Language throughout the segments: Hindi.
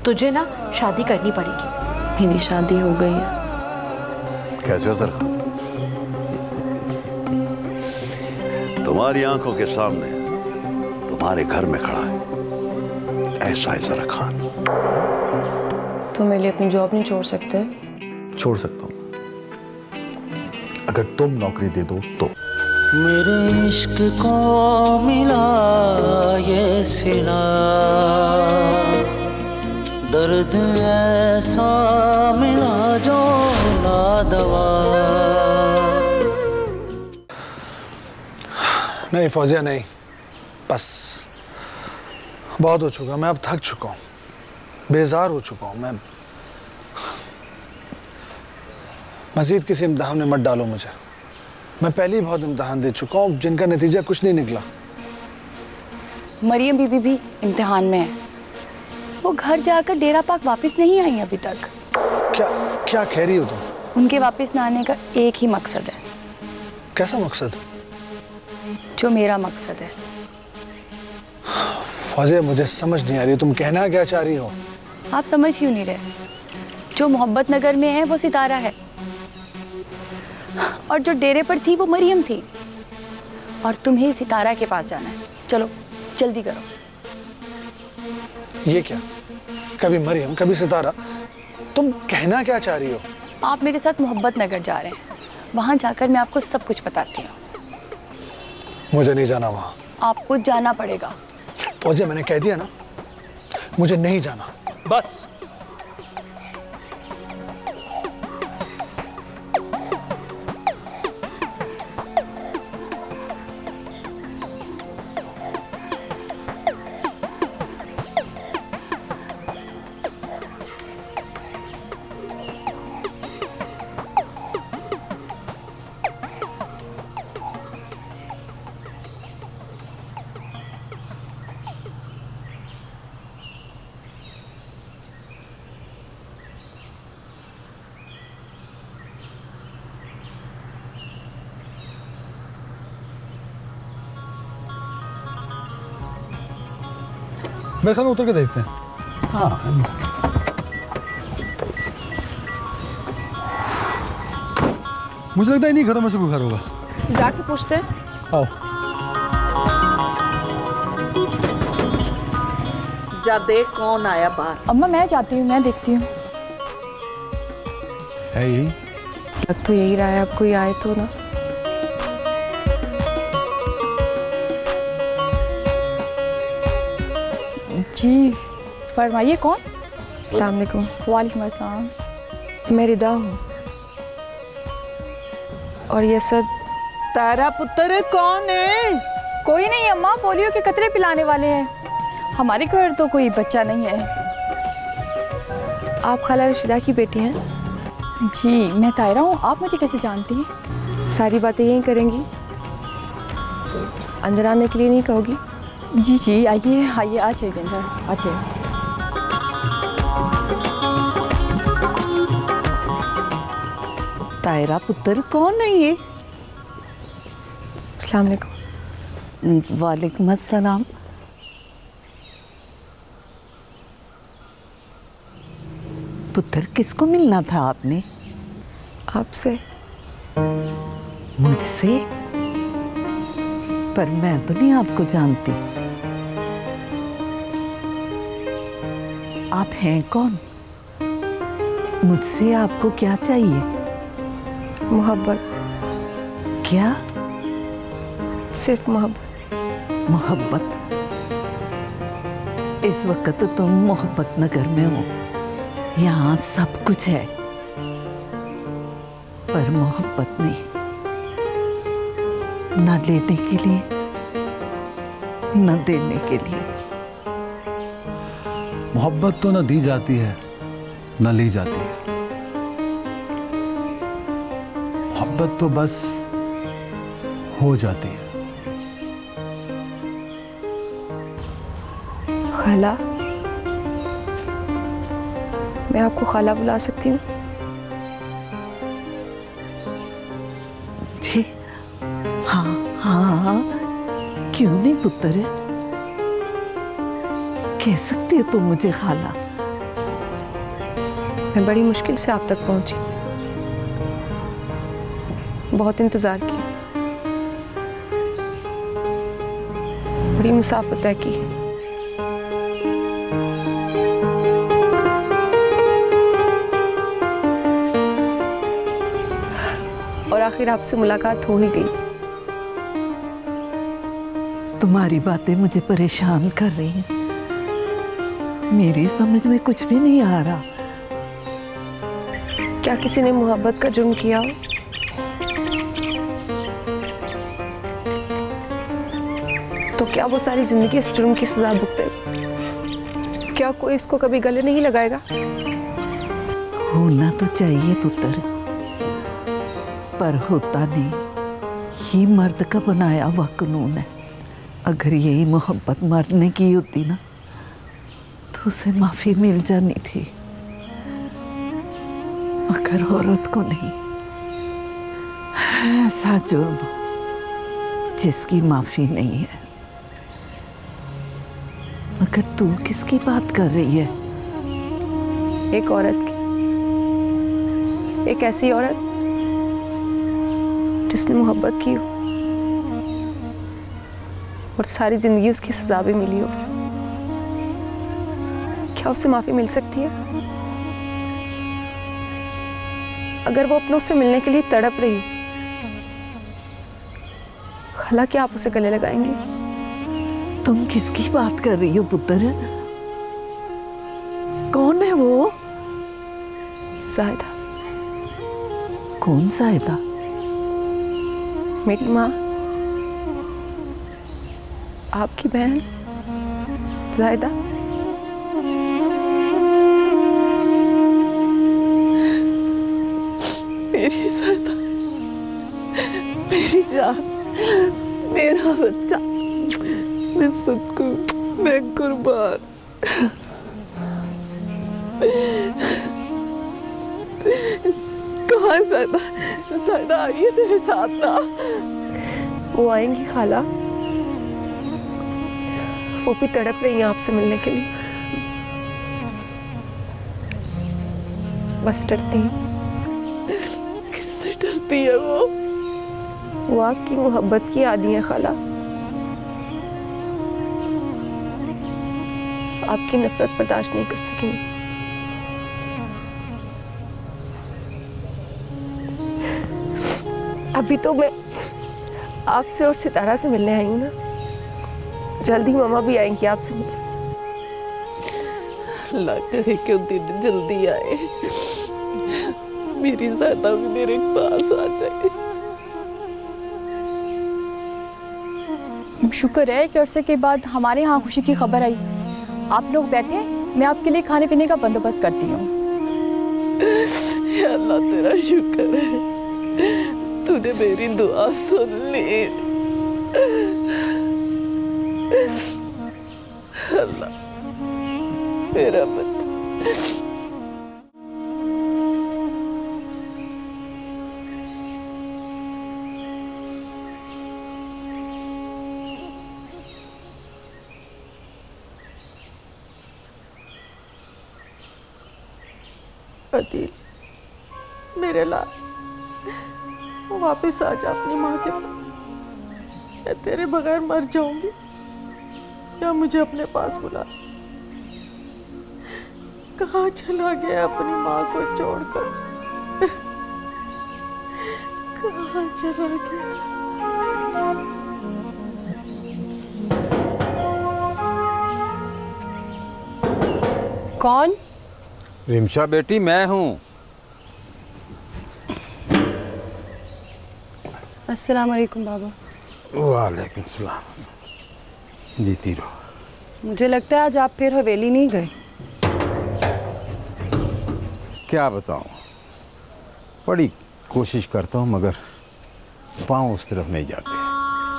तुझे ना शादी करनी पड़ेगी। मेरी शादी हो गई है। कैसे हो जरा? तुम्हारी आंखों के सामने तुम्हारे घर में खड़ा है ऐसा है जरा खान। तुम मेरे लिए अपनी जॉब नहीं छोड़ सकते? छोड़ सकता हूँ अगर तुम नौकरी दे दो तो। मेरे इश्क को मिला ये सिला, दर्द ऐसा मिला जो लादवा। नहीं फौजिया नहीं, बस बहुत हो चुका। मैं अब थक चुका हूँ, बेजार हो चुका हूँ। मैं मजीद किसी इम्तिहान में मत डालो मुझे। मैं पहले ही बहुत इम्तिहान दे चुका हूँ जिनका नतीजा कुछ नहीं निकला। मरियम बीबी भी इम्तिहान में है। वो घर जाकर डेरा पाक वापस नहीं आई अभी तक। क्या क्या कह रही हो तुम? उनके वापस न आने का एक ही मकसद है। कैसा मकसद? जो मेरा मकसद है। फौजिया मुझे समझ नहीं आ रही, तुम कहना क्या चाह रही हो? आप समझ क्यों नहीं रहे? जो मोहब्बत नगर में है वो सितारा है, और जो डेरे पर थी वो मरियम थी, और तुम्हें सितारा के पास जाना है। चलो जल्दी करो। ये क्या, कभी मरियम कभी सितारा, तुम कहना क्या चाह रही हो? आप मेरे साथ मोहब्बत नगर जा रहे हैं, वहां जाकर मैं आपको सब कुछ बताती हूँ। मुझे नहीं जाना वहां। आपको जाना पड़ेगा। फौजिया मैंने कह दिया ना, मुझे नहीं जाना, बस। मेरे ख्याल में उतर के देखते हैं। हाँ मुझे लगता है इन्हीं घरों में से कोई घर होगा। जाके पूछते हैं। आओ। जा देख कौन आया बाहर। अम्मा मैं जाती हूँ, मैं देखती हूँ। है यही? लग तो यही रहा है, अब कोई आए तो ना। जी फरमाइए, कौन? अस्सलाम वालेकुम। वालेकुम अस्सलाम। मैं रिदा हूँ, और ये सब तारा पुत्र कौन है? कोई नहीं अम्मा, पोलियो के कतरे पिलाने वाले हैं। हमारे घर तो कोई बच्चा नहीं है। आप खाला रशीदा की बेटी हैं? जी मैं तायरा हूँ। आप मुझे कैसे जानती हैं? सारी बातें यही करेंगी, अंदर आने के लिए नहीं कहोगी? जी जी आइए आइए, आ जाइए अंदर, आ जाइए। तायरा पुत्र कौन है ये? अस्सलाम वालेकुम। वालेकुम अस्सलाम। पुत्र किसको मिलना था आपने? आपसे। मुझसे? पर मैं तो नहीं आपको जानती। आप हैं कौन? मुझसे आपको क्या चाहिए? मोहब्बत। क्या? सिर्फ मोहब्बत। मोहब्बत? इस वक्त तुम मोहब्बत नगर में हो। यहाँ सब कुछ है, पर मोहब्बत नहीं। न लेने के लिए न देने के लिए। मोहब्बत तो न दी जाती है न ली जाती है। मोहब्बत तो बस हो जाती है। खाला, मैं आपको खाला बुला सकती हूँ? जी हाँ हाँ, क्यों नहीं पुत्र, कह सकती हो तुम मुझे खाला। मैं बड़ी मुश्किल से आप तक पहुंची, बहुत इंतजार किया, बड़ी मुसाफत तय की। और आखिर आपसे मुलाकात हो ही गई। तुम्हारी बातें मुझे परेशान कर रही हैं। मेरी समझ में कुछ भी नहीं आ रहा। क्या किसी ने मोहब्बत का जुर्म किया हो? तो क्या वो सारी जिंदगी इस जुर्म की सजा भुगते? क्या कोई इसको कभी गले नहीं लगाएगा? होना तो चाहिए पुत्र, पर होता नहीं। ये मर्द का बनाया हुआ कानून है। अगर यही मोहब्बत मर्द ने की होती ना, तो उसे माफी मिल जानी थी, मगर औरत को नहीं। ऐसा जुर्म जिसकी माफी नहीं है। मगर तू किसकी बात कर रही है? एक औरत की, एक ऐसी औरत जिसने मोहब्बत की हो और सारी जिंदगी उसकी सजा भी मिली हो उसे। क्या उसे माफी मिल सकती है? अगर वो अपनों से मिलने के लिए तड़प रही हो, हालांकि आप उसे गले लगाएंगे? तुम किसकी बात कर रही हो पुत्र? कौन है वो? ज़ाहिदा। कौन ज़ाहिदा? मेरी माँ, आपकी बहन ज़ाहिदा। मेरी ज़ाहिदा, मेरी जान, मेरा बच्चा, मैं सबको, मैं कुर्बान। कहाँ ज़ाहिदा? ज़ाहिदा आई है तेरे साथ ना? वो आएंगी खाला, वो भी तड़प रही हैं आपसे मिलने के लिए। बस डरती हैं। किससे डरती है वो? वो आपकी मोहब्बत की आदी है खाला। आपकी नफरत बर्दाश्त नहीं कर सकेंगी। अभी तो मैं आपसे और सितारा से मिलने आई हूँ ना, जल्दी मामा भी आएंगी आपसे मिलने। अल्लाह करे कि दिन जल्दी आए, मेरी ज़ाहिदा भी मेरे पास आ जाए। शुक्र है कि अरसे के बाद हमारे यहाँ खुशी की खबर आई। आप लोग बैठे, मैं आपके लिए खाने पीने का बंदोबस्त करती हूँ। अल्लाह तेरा शुक्र है, तूने मेरी दुआ सुन ली। अल्लाह मेरा बच्चा। अदील, मेरे लाल, वापस आ जा अपनी माँ के पास। मैं तेरे बगैर मर जाऊंगी, या मुझे अपने पास बुला। कहाँ चला गया अपनी माँ को छोड़कर? कहाँ चला गया? कौन? रिमशा बेटी, मैं हूँ। अस्सलाम वालेकुम बाबा। वालेकुम सलाम। जीती रहो। मुझे लगता है आज आप फिर हवेली नहीं गए। क्या बताऊँ, बड़ी कोशिश करता हूँ मगर पाँव उस तरफ नहीं जाते।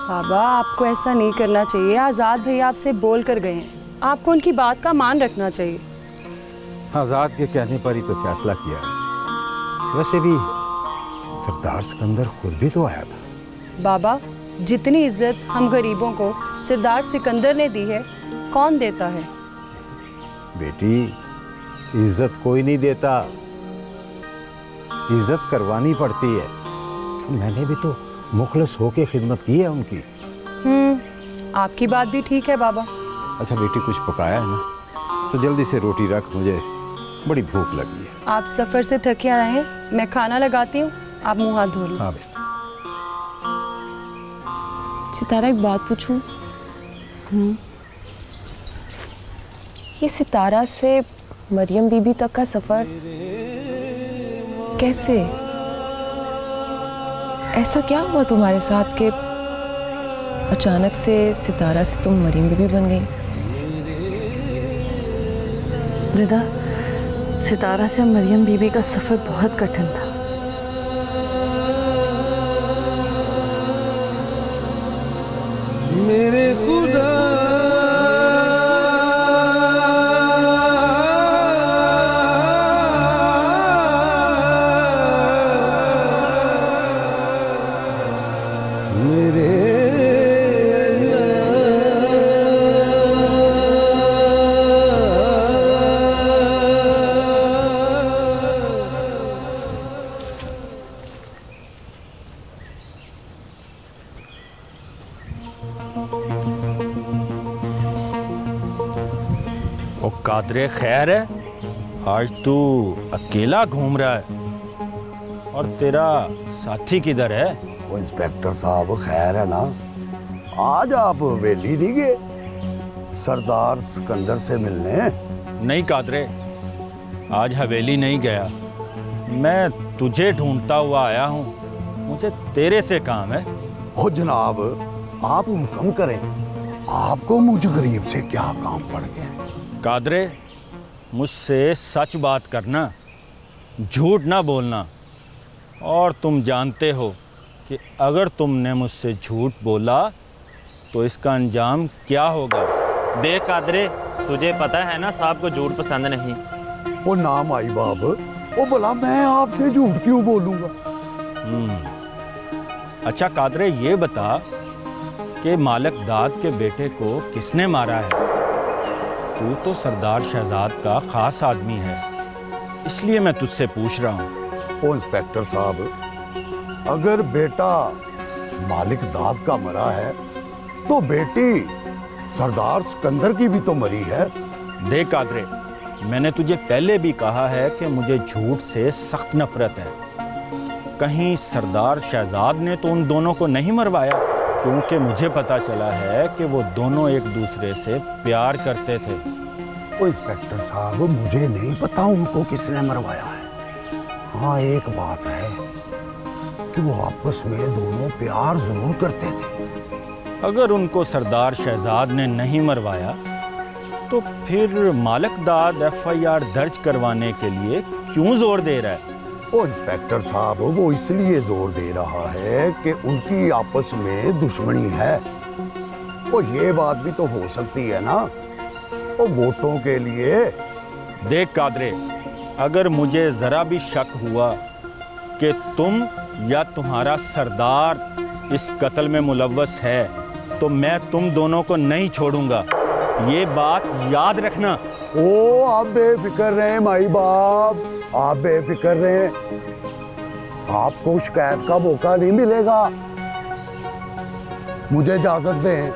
बाबा, आपको ऐसा नहीं करना चाहिए। आज़ाद भैया आपसे बोल कर गए हैं, आपको उनकी बात का मान रखना चाहिए। आज़ाद के कहने पर ही तो फैसला किया है। वैसे भी सरदार सिकंदर खुद भी तो आया था। बाबा, जितनी इज्जत हम गरीबों को सरदार सिकंदर ने दी है, कौन देता है? बेटी, इज्जत कोई नहीं देता, इज्जत करवानी पड़ती है। मैंने भी तो मुखलिस होके खिदमत की है उनकी। आपकी बात भी ठीक है बाबा। अच्छा बेटी, कुछ पकाया है ना? तो जल्दी से रोटी रख, मुझे बड़ी भूख लगी है। आप सफ़र से थके आए हैं, मैं खाना लगाती हूँ, आप मुँह हाथ धो लो। हाँ बेटी। सितारा, एक बात पूछूं? ये सितारा से मरियम बीबी तक का सफर कैसे? ऐसा क्या हुआ तुम्हारे साथ कि अचानक से सितारा से तुम मरियम बीबी बन गई? रिदा, सितारा से मरियम बीबी का सफर बहुत कठिन था। मेरे खुदा कादरे, खैर है? आज तू अकेला घूम रहा है और तेरा साथी किधर है? वो इंस्पेक्टर साहब, खैर है ना? आज आप हवेली नहीं गए सरदार सिकंदर से मिलने? नहीं कादरे, आज हवेली नहीं गया। मैं तुझे ढूंढता हुआ आया हूँ, मुझे तेरे से काम है। हो जनाब, आप हुक्म करें, आपको मुझ गरीब से क्या काम पड़ गया? कादरे, मुझसे सच बात करना, झूठ ना बोलना। और तुम जानते हो कि अगर तुमने मुझसे झूठ बोला तो इसका अंजाम क्या होगा। देख कादरे, तुझे पता है ना साहब को झूठ पसंद नहीं। वो नाम आई बाब, वो बोला मैं आपसे झूठ क्यों बोलूँगा? अच्छा कादरे, ये बता कि मालिक दाद के बेटे को किसने मारा है? तू तो सरदार शहजाद का खास आदमी है, इसलिए मैं तुझसे पूछ रहा हूँ। ओ इंस्पेक्टर साहब, अगर बेटा मालिक दाद का मरा है तो बेटी सरदार सिकंदर की भी तो मरी है। देख कादरे, मैंने तुझे पहले भी कहा है कि मुझे झूठ से सख्त नफरत है। कहीं सरदार शहजाद ने तो उन दोनों को नहीं मरवाया? क्योंकि मुझे पता चला है कि वो दोनों एक दूसरे से प्यार करते थे। ओ इंस्पेक्टर साहब, मुझे नहीं पता उनको किसने मरवाया है। हाँ, एक बात है कि वो आपस में दोनों प्यार जरूर करते थे। अगर उनको सरदार शहजाद ने नहीं मरवाया तो फिर मालिक दाद FIR दर्ज करवाने के लिए क्यों जोर दे रहा है? ओ इंस्पेक्टर साहब, वो इसलिए जोर दे रहा है कि उनकी आपस में दुश्मनी है। ओ ये बात भी तो हो सकती है ना, वो वोटों के लिए। देख कादरे, अगर मुझे जरा भी शक हुआ कि तुम या तुम्हारा सरदार इस कत्ल में मुलव्वस है तो मैं तुम दोनों को नहीं छोड़ूंगा, ये बात याद रखना। ओ आप बेफिक्र रहें माई बाप, आप बेफिक्र रहें, आपको शिकायत का मौका नहीं मिलेगा। मुझे इजाजत दें।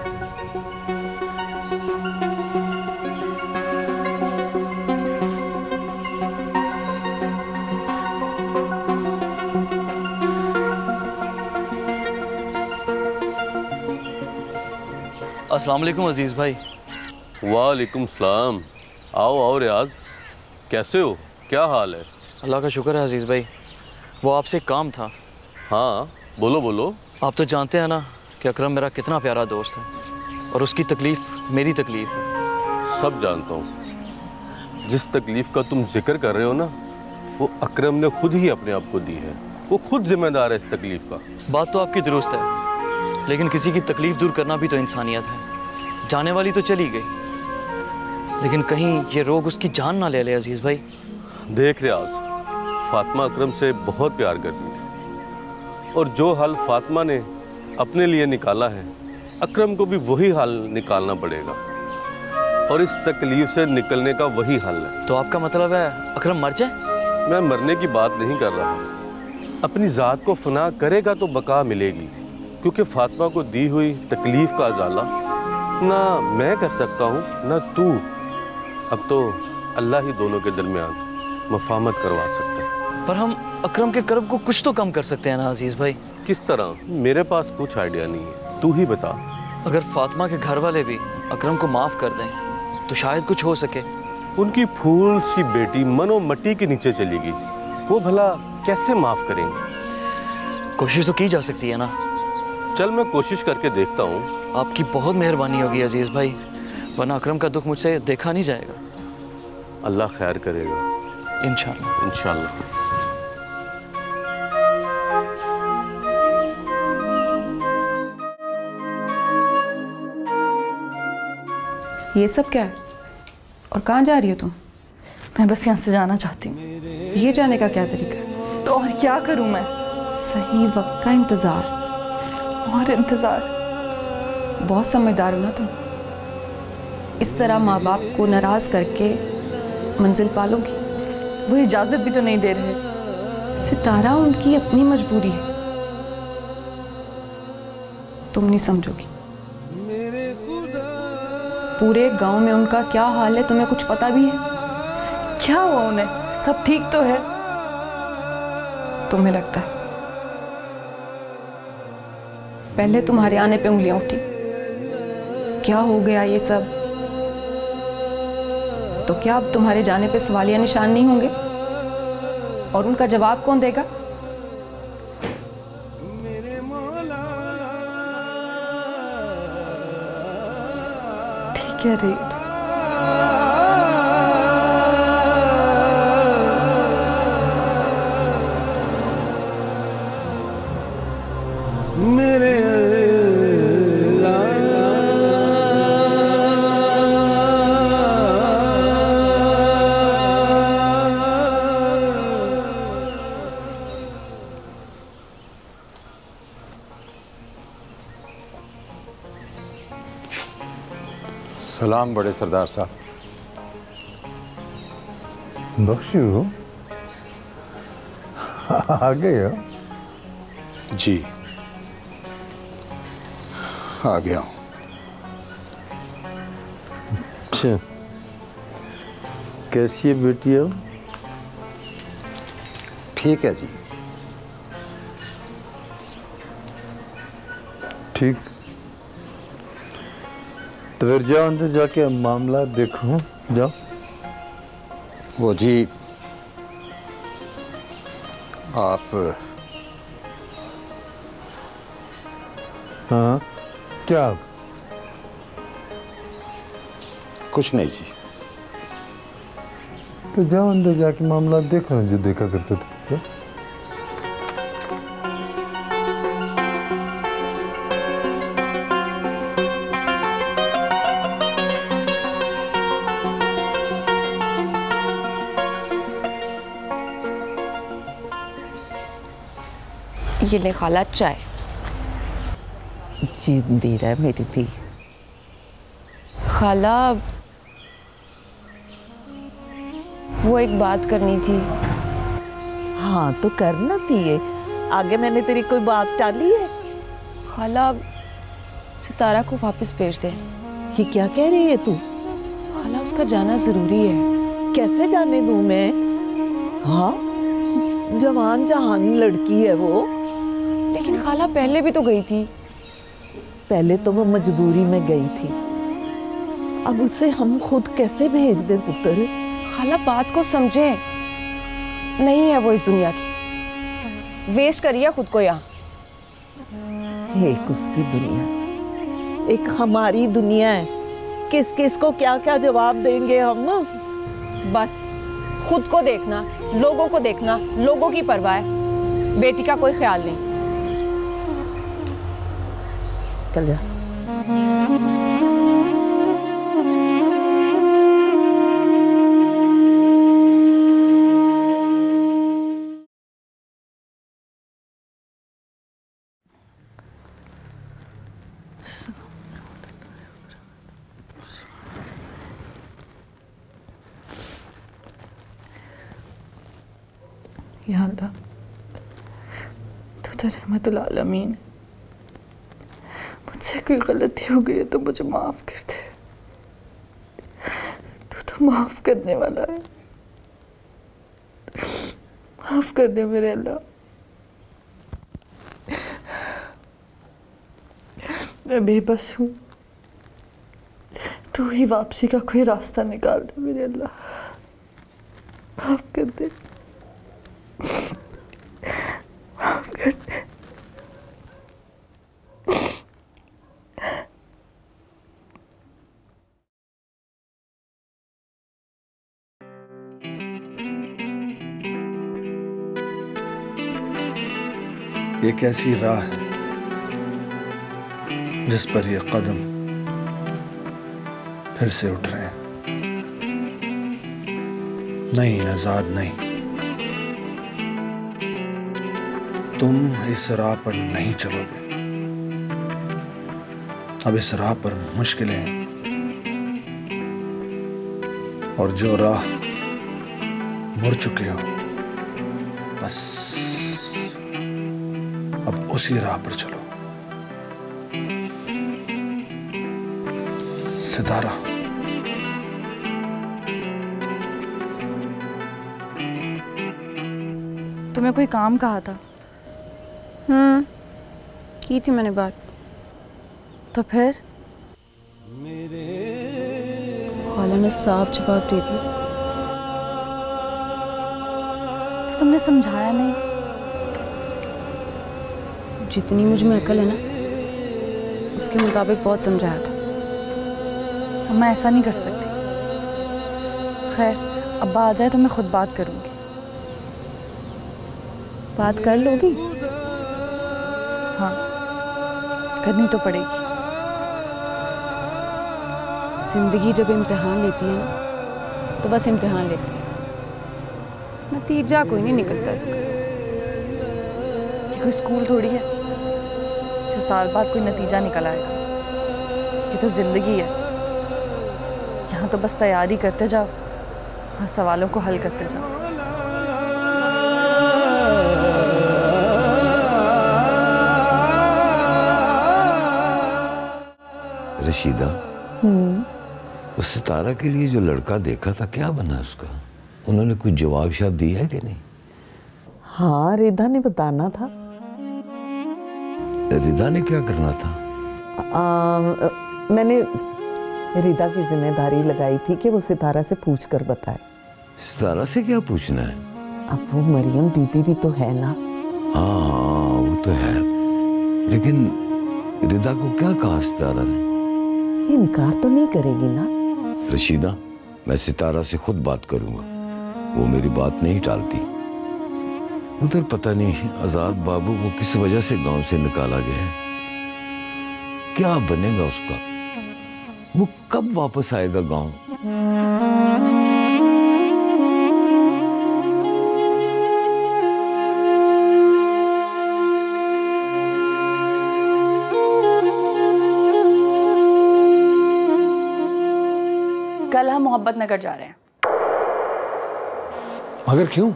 अस्सलाम वालेकुम अजीज़ भाई। वालेकुम सलाम। आओ आओ रियाज, कैसे हो, क्या हाल है? अल्लाह का शुक्र है अजीज़ भाई। वो आपसे एक काम था। हाँ बोलो बोलो। आप तो जानते हैं ना कि अकरम मेरा कितना प्यारा दोस्त है और उसकी तकलीफ़ मेरी तकलीफ़ है। सब जानता हूँ। जिस तकलीफ़ का तुम जिक्र कर रहे हो ना, वो अकरम ने खुद ही अपने आप को दी है। वो खुद जिम्मेदार है इस तकलीफ़ का। बात तो आपकी दुरुस्त है, लेकिन किसी की तकलीफ़ दूर करना भी तो इंसानियत है। जाने वाली तो चली गई, लेकिन कहीं ये रोग उसकी जान ना ले ले अजीज़ भाई। देख रियाज, फातिमा अकरम से बहुत प्यार करती थी और जो हल फातिमा ने अपने लिए निकाला है, अकरम को भी वही हल निकालना पड़ेगा और इस तकलीफ से निकलने का वही हल है। तो आपका मतलब है अकरम मर जाए? मैं मरने की बात नहीं कर रहा, अपनी ज़ात को फना करेगा तो बका मिलेगी, क्योंकि फातिमा को दी हुई तकलीफ का अजाला ना मैं कर सकता हूँ ना तू। अब तो अल्लाह ही दोनों के दरमियान मफाहमत करवा सकता है। पर हम अकरम के कर्ब को कुछ तो कम कर सकते हैं ना अजीज भाई। किस तरह? मेरे पास कुछ आइडिया नहीं है, तू ही बता। अगर फातिमा के घर वाले भी अकरम को माफ कर दें तो शायद कुछ हो सके। उनकी फूल सी बेटी मनो मट्टी के नीचे चली गई, वो भला कैसे माफ करेंगे? कोशिश तो की जा सकती है ना। चल मैं कोशिश करके देखता हूँ। आपकी बहुत मेहरबानी होगी अजीज भाई, वरना अकरम का दुख मुझसे देखा नहीं जाएगा। अल्लाह खैर करेगा इंशाल्लाह। इंशाल्लाह। ये सब क्या है और कहाँ जा रही हो तुम? मैं बस यहाँ से जाना चाहती हूँ। ये जाने का क्या तरीका है? तो और क्या करूँ मैं? सही वक्त का इंतज़ार। और इंतज़ार? बहुत समझदार हो ना तुम। इस तरह माँ बाप को नाराज़ करके मंजिल पालोगी? वो इजाज़त भी तो नहीं दे रहे। सितारा, उनकी अपनी मजबूरी है, तुम नहीं समझोगी। पूरे गांव में उनका क्या हाल है तुम्हें कुछ पता भी है? क्या हुआ उन्हें? सब ठीक तो है? तुम्हें लगता है? पहले तुम्हारे आने पे उंगलियां उठी, क्या हो गया ये सब? तो क्या अब तुम्हारे जाने पे सवालिया निशान नहीं होंगे? और उनका जवाब कौन देगा? ठीक है रे। मेरे सलाम बड़े सरदार साहब। बख्शू, आ गए हो? जी आ गया हूँ। अच्छा, कैसी है बेटी अब? ठीक है जी। ठीक, तो फिर जाओ अंदर जाके मामला देखो। जाओ। वो जी आप। हाँ क्या? कुछ नहीं जी। तो जाओ अंदर जाके मामला देखो जो देखा करते थे। ये ले खाला चाय। जिंदी रह मेरी धी। खाला, वो एक बात करनी थी। हाँ तो करना थी। आगे मैंने तेरी कोई बात टाली है? खाला, सितारा को वापस भेज दे। ये क्या कह रही है तू? खाला, उसका जाना जरूरी है। कैसे जाने दूं मैं? हाँ, जवान जहान लड़की है वो। लेकिन खाला पहले भी तो गई थी। पहले तो वो मजबूरी में गई थी, अब उसे हम खुद कैसे भेज दें पुत्र? खाला बात को समझे, नहीं है वो इस दुनिया की। वेस्ट करिए खुद को यहाँ। एक उसकी दुनिया, एक हमारी दुनिया है। किस किस को क्या क्या जवाब देंगे हम? बस खुद को देखना, लोगों को देखना, लोगों की परवाह है, बेटी का कोई ख्याल नहीं। चल जा। या अल्लाह, तू तो रहमतुल आलमीन, मुझसे कोई गलती हो गई है तो मुझे माफ कर दे। तू तो माफ करने वाला है, माफ कर दे मेरे अल्लाह। मैं बेबस हूँ, तू ही वापसी का कोई रास्ता निकाल दे मेरे अल्लाह, माफ कर दे, माफ कर दे। ये कैसी राह है जिस पर ये कदम फिर से उठ रहे हैं। नहीं आजाद नहीं, तुम इस राह पर नहीं चलोगे। अब इस राह पर मुश्किलें हैं, और जो राह मुड़ चुके हो बस अब उसी राह पर चलो। सितारा, तुम्हें कोई काम कहा था? की थी मैंने बात। तो फिर? खाला ने साफ जवाब दे दिया। तो तुमने समझाया नहीं? जितनी मुझ में अकल है ना, उसके मुताबिक बहुत समझाया था। मैं ऐसा नहीं कर सकती। खैर, अब्बा आ जाए तो मैं खुद बात करूंगी। बात कर लोगी? हाँ, करनी तो पड़ेगी। जिंदगी जब इम्तिहान लेती है ना, तो बस इम्तिहान लेती है, नतीजा कोई नहीं निकलता इसका। ये कोई स्कूल थोड़ी है जो साल बाद कोई नतीजा निकल आएगा। ये तो जिंदगी है, यहाँ तो बस तैयारी करते जाओ और सवालों को हल करते जाओ। रशीदा, उस सितारा के लिए जो लड़का देखा था, क्या बना उसका? उन्होंने कुछ जवाब शायद दिया है कि नहीं? हाँ, रिदा ने बताना था। रिदा ने क्या करना था? मैंने रिदा की जिम्मेदारी लगाई थी कि वो सितारा से पूछ कर बताए। सितारा से क्या पूछना है? अब वो मरियम बीबी भी तो है ना। हाँ, वो तो है, लेकिन रिदा को क्या कहा सितारा ने? इनकार तो नहीं करेगी ना? रशीदा, मैं सितारा से खुद बात करूंगा, वो मेरी बात नहीं टालती। उधर पता नहीं आजाद बाबू को किस वजह से गांव से निकाला गया है, क्या बनेगा उसका, वो कब वापस आएगा गांव? कल हम मोहब्बत नगर जा रहे हैं। मगर क्यों?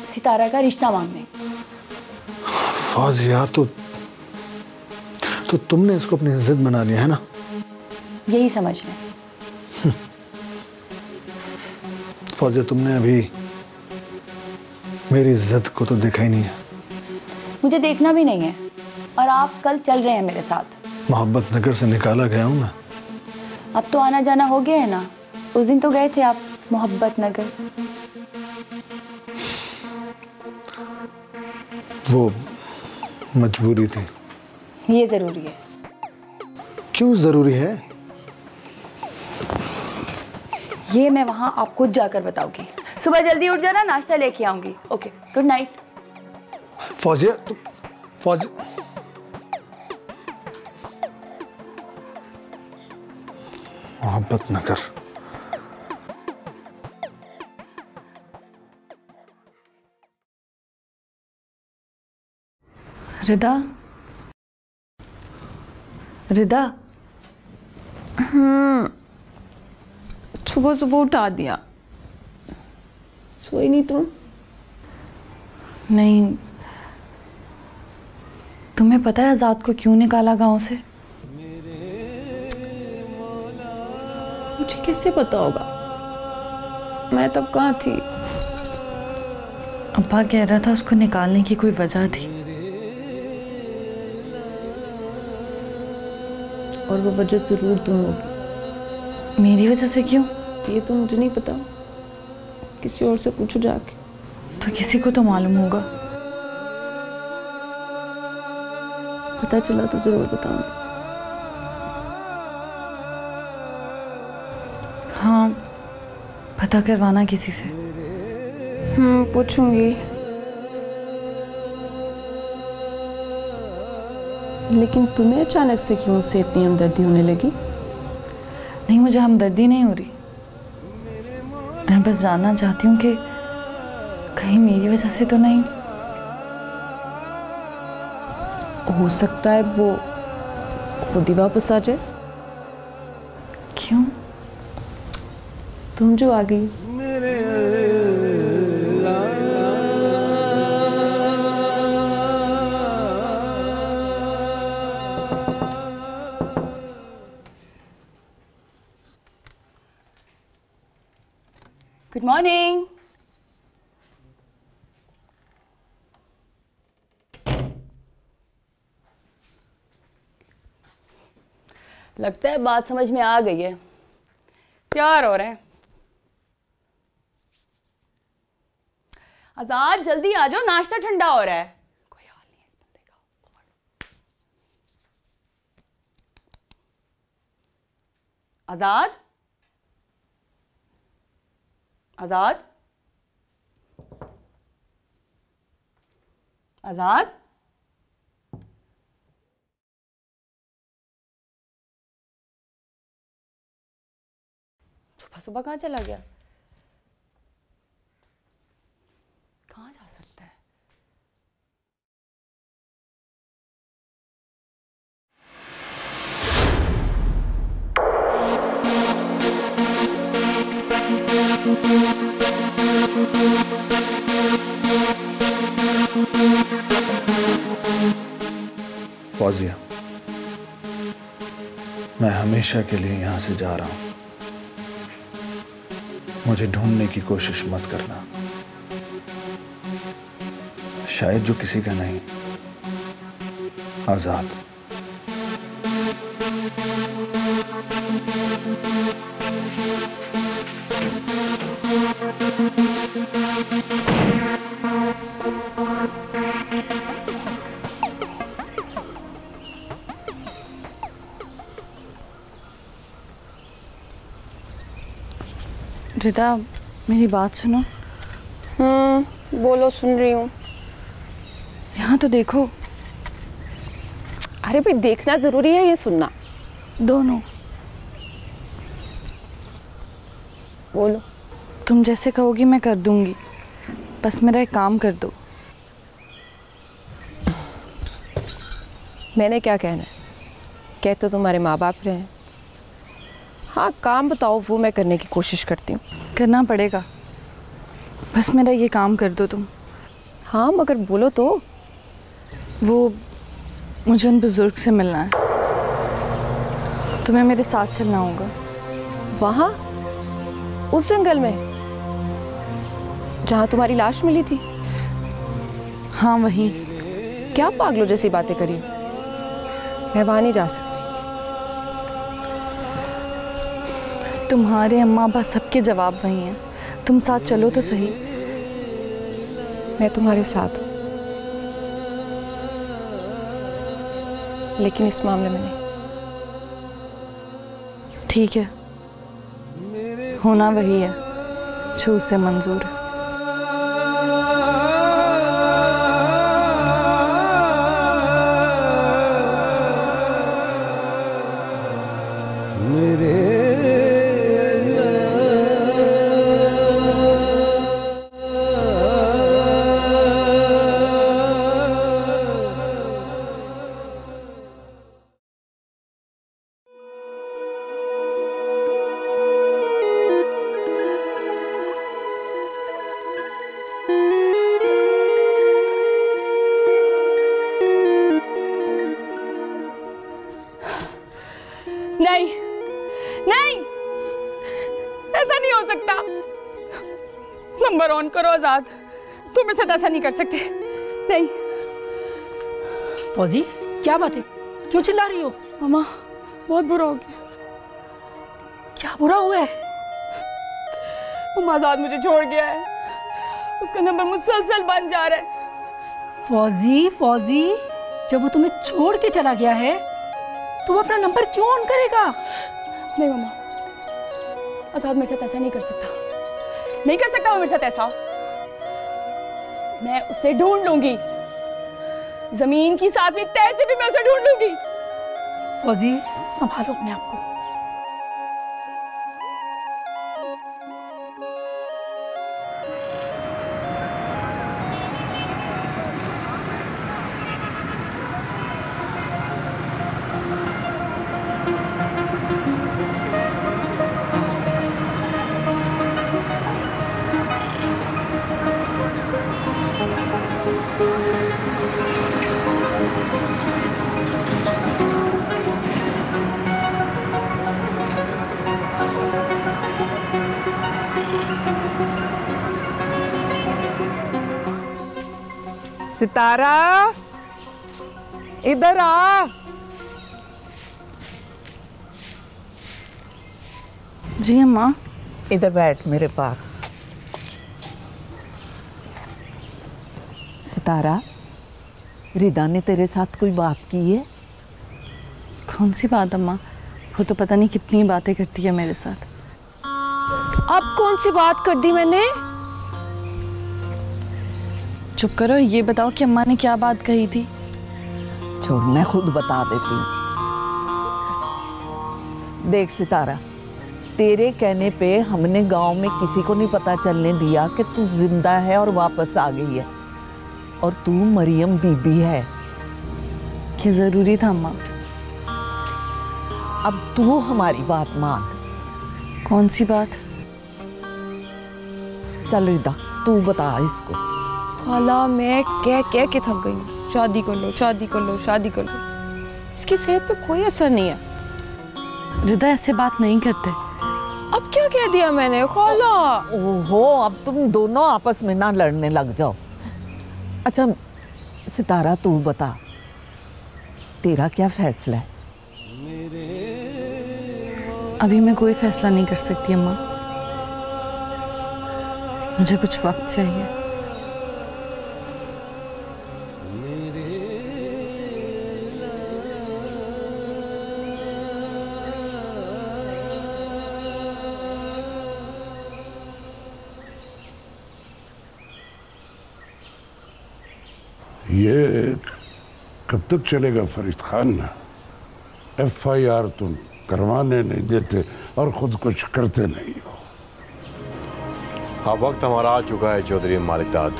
सितारा का रिश्ता मांगने। फौजिया, तो तुमने इसको अपनी जिद बना लिया है ना? यही समझ लें। फौजिया, तुमने अभी मेरी जिद को तो देखा ही नहीं है। मुझे देखना भी नहीं है, और आप कल चल रहे हैं मेरे साथ। मोहब्बत नगर से निकाला गया हूं मैं। अब तो आना जाना हो गया है ना, उस दिन तो गए थे आप मोहब्बत नगर। वो मजबूरी थी। ये जरूरी है। क्यों जरूरी है? ये मैं वहां आपको जाकर बताऊंगी। सुबह जल्दी उठ जाना, नाश्ता लेके आऊंगी। Okay, good night. Fauzia, Fauzia, मोहब्बत नगर। रिदा, रिदा। सुबह सुबह उठा दिया। सोई नहीं तुम? नहीं, तुम्हें पता है आजाद को क्यों निकाला गांव से? मुझे कैसे पता होगा, मैं तब कहाँ थी? अब्बा कह रहा था उसको निकालने की कोई वजह थी। और वो वजह जरूर तुम होगी। मेरी वजह से क्यों? ये तो मुझे नहीं पता, किसी और से पूछो जाके। तो किसी को तो मालूम होगा। पता चला तो जरूर बताऊंगा। हाँ, पता करवाना किसी से। पूछूंगी। लेकिन तुम्हें अचानक से क्यों उससे इतनी हमदर्दी होने लगी? नहीं, मुझे हमदर्दी नहीं हो रही। मैं बस जानना चाहती हूँ कि कहीं मेरी वजह से तो नहीं। हो सकता है वो खुद ही वापस आ जाए। क्यों? तुम जो आ गई। Good morning. लगता है बात समझ में आ गई है। प्यार हो रहा है। आजाद जल्दी आ जाओ, नाश्ता ठंडा हो रहा है। कोई हाल नहीं है इस बंदे का। आजाद, आजाद, आजाद। सुबह सुबह कहाँ चला गया? कहाँ जा सकता है? फौजिया, मैं हमेशा के लिए यहां से जा रहा हूं। मुझे ढूंढने की कोशिश मत करना। शायद जो किसी का नहीं, आजाद। रिदा, मेरी बात सुनो। बोलो, सुन रही हूँ। यहाँ तो देखो। अरे भाई, देखना जरूरी है, ये सुनना दोनों। बोलो। तुम जैसे कहोगी मैं कर दूंगी, बस मेरा एक काम कर दो। मैंने क्या कहना है? कहते तुम्हारे माँ बाप रहे हैं। हाँ, काम बताओ, वो मैं करने की कोशिश करती हूँ। करना पड़ेगा, बस मेरा ये काम कर दो तुम। हाँ, मगर बोलो तो। वो मुझे उन बुजुर्ग से मिलना है। तुम्हें मेरे साथ चलना होगा। वहाँ उस जंगल में जहाँ तुम्हारी लाश मिली थी? हाँ, वहीं। क्या पागलों जैसी बातें करी? मैं वहाँ नहीं जा सकती। तुम्हारे अम्मा अब्बा सबके जवाब वही हैं। तुम साथ चलो तो सही। मैं तुम्हारे साथ हूँ, लेकिन इस मामले में नहीं। ठीक है, होना वही है जो उसे मंजूर है। नंबर ऑन करो आजाद, तुम मेरे साथ ऐसा नहीं कर सकते। नहीं। फौजी क्या बात है, क्यों चिल्ला रही हो? मामा बहुत बुरा हो गया। क्या बुरा हुआ है? मामा आजाद मुझे छोड़ गया है, उसका नंबर मुसलसल बन जा रहा है। फौजी जब वो तुम्हें छोड़ के चला गया है तो वो अपना नंबर क्यों ऑन करेगा? नहीं मामा, आजाद मेरे साथ ऐसा नहीं कर सकता, नहीं कर सकता वो मेरे साथ ऐसा। मैं उसे ढूंढ लूंगी, जमीन की सातवीं तह से भी मैं उसे ढूंढ लूंगी। फौजी संभालो अपने आप को। सितारा इधर आ। जी अम्मा। इधर बैठ मेरे पास। सितारा, रिदा ने तेरे साथ कोई बात की है? कौन सी बात अम्मा? वो तो पता नहीं कितनी बातें करती है मेरे साथ। अब कौन सी बात कर दी मैंने? चुप करो, ये बताओ कि अम्मा ने क्या बात कही थी? छोड़, मैं खुद बता देती हूँ। देख सितारा, तेरे कहने पे हमने गांव में किसी को नहीं पता चलने दिया कि तू जिंदा है और वापस आ गई है, और तू मरियम बीबी है। ये जरूरी था अम्मा। अब तू हमारी बात मान। कौन सी बात? चल रिदा, तू बता इसको। खाला मैं कह के थक गई हूँ, शादी कर लो शादी कर लो शादी कर लो। इसकी सेहत पे कोई असर नहीं है। रिदा ऐसे बात नहीं करते। अब क्या कह दिया मैंने खाला? ओहो, अब तुम दोनों आपस में ना लड़ने लग जाओ। अच्छा सितारा, तू बता, तेरा क्या फैसला है? अभी मैं कोई फैसला नहीं कर सकती अम्मा, मुझे कुछ वक्त चाहिए। ये कब तक चलेगा फरीद खान? FIR तुम करवाने नहीं देते और खुद कुछ करते नहीं हो। हाँ, वक्त हमारा आ चुका है चौधरी मालिकदाद।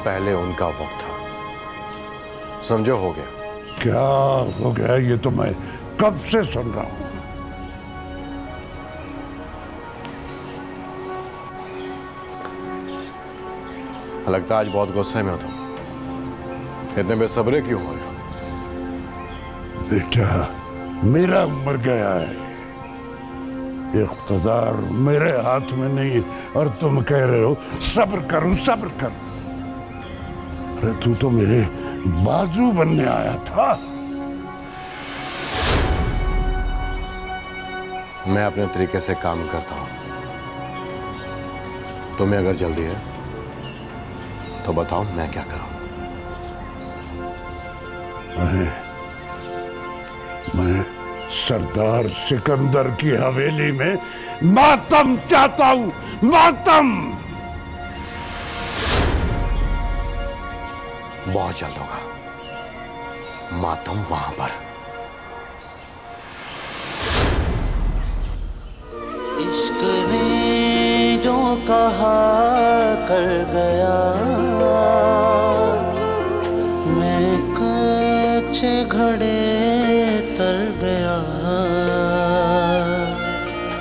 पहले उनका वक्त था, समझो हो गया। क्या हो गया? ये तो मैं कब से सुन रहा हूँ। लगता है आज बहुत गुस्से में हो तुम, इतने बेसब्रे क्यों हो? बेटा, मेरा मर गया है, इख्तिदार मेरे हाथ में नहीं, और तुम कह रहे हो सब्र करो सब्र करो। अरे तू तो मेरे बाजू बनने आया था। मैं अपने तरीके से काम करता हूं, तुम्हें अगर जल्दी है तो बताओ मैं क्या करूं? मैं सरदार सिकंदर की हवेली में मातम चाहता हूं, मातम। बहुत जल्द होगा मातम वहां पर। इश्क ने जो कहा कर गया, मैं कच्चे घड़े तर गया।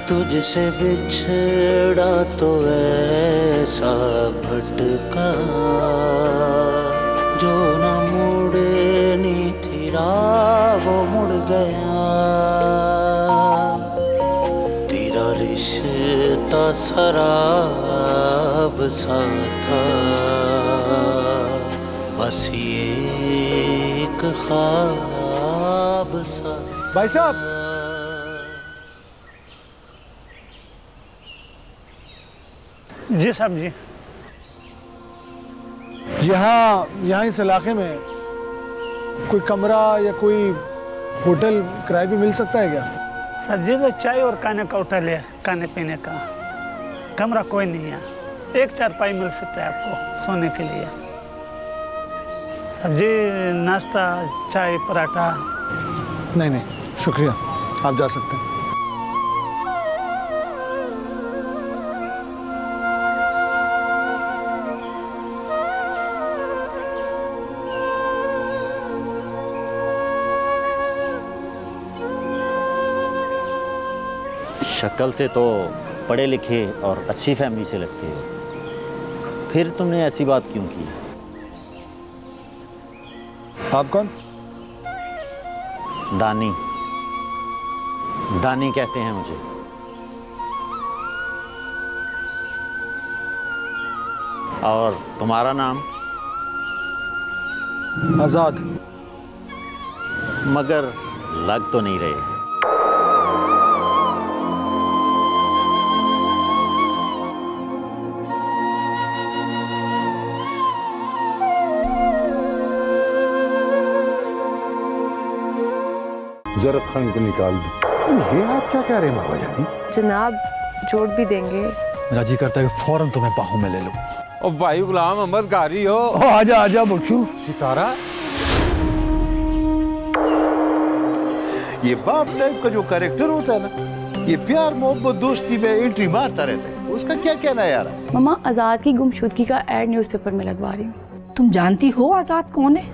तुझसे बिछड़ा तो ऐसा भटका, जो न मुड़नी थी राह वो मुड़ गया। तेरा रिश्ता शराब सा था, बस ये एक ख्वाब सा। भाई साहब, जी साहब जी। यहाँ इस इलाके में कोई कमरा या कोई होटल किराए पे मिल सकता है क्या? सब्जी तो चाय और खाने का होटल है, खाने पीने का। कमरा कोई नहीं है। एक चारपाई मिल सकता है आपको सोने के लिए। सब्जी, नाश्ता, चाय, पराठा। नहीं, शुक्रिया, आप जा सकते हैं। शक्ल से तो पढ़े लिखे और अच्छी फैमिली से लगते हो, फिर तुमने ऐसी बात क्यों की? आप कौन? दानी। दानी कहते हैं मुझे। और तुम्हारा नाम? आजाद। मगर लग तो नहीं रहे। जरा खान को निकाल दो। ये आप क्या कह रहे हैं बाबा जानी? जनाब जोड़ भी देंगे। मेरा जी करता है कि फौरन तुम्हें बाहों में ले लो। ओ भाई गुलाम अहमद गारी हो। आजा आजा बख्शू। सितारा, ये बाप टाइप का जो कैरेक्टर होता है ना, ये प्यार मोहब्बत दोस्ती में एंट्री मारता रहता है, उसका क्या कहना है यार? मम्मा, आजाद की गुमशुदगी का एड न्यूज़पेपर में लगवा रही हूँ। तुम जानती हो आजाद कौन है?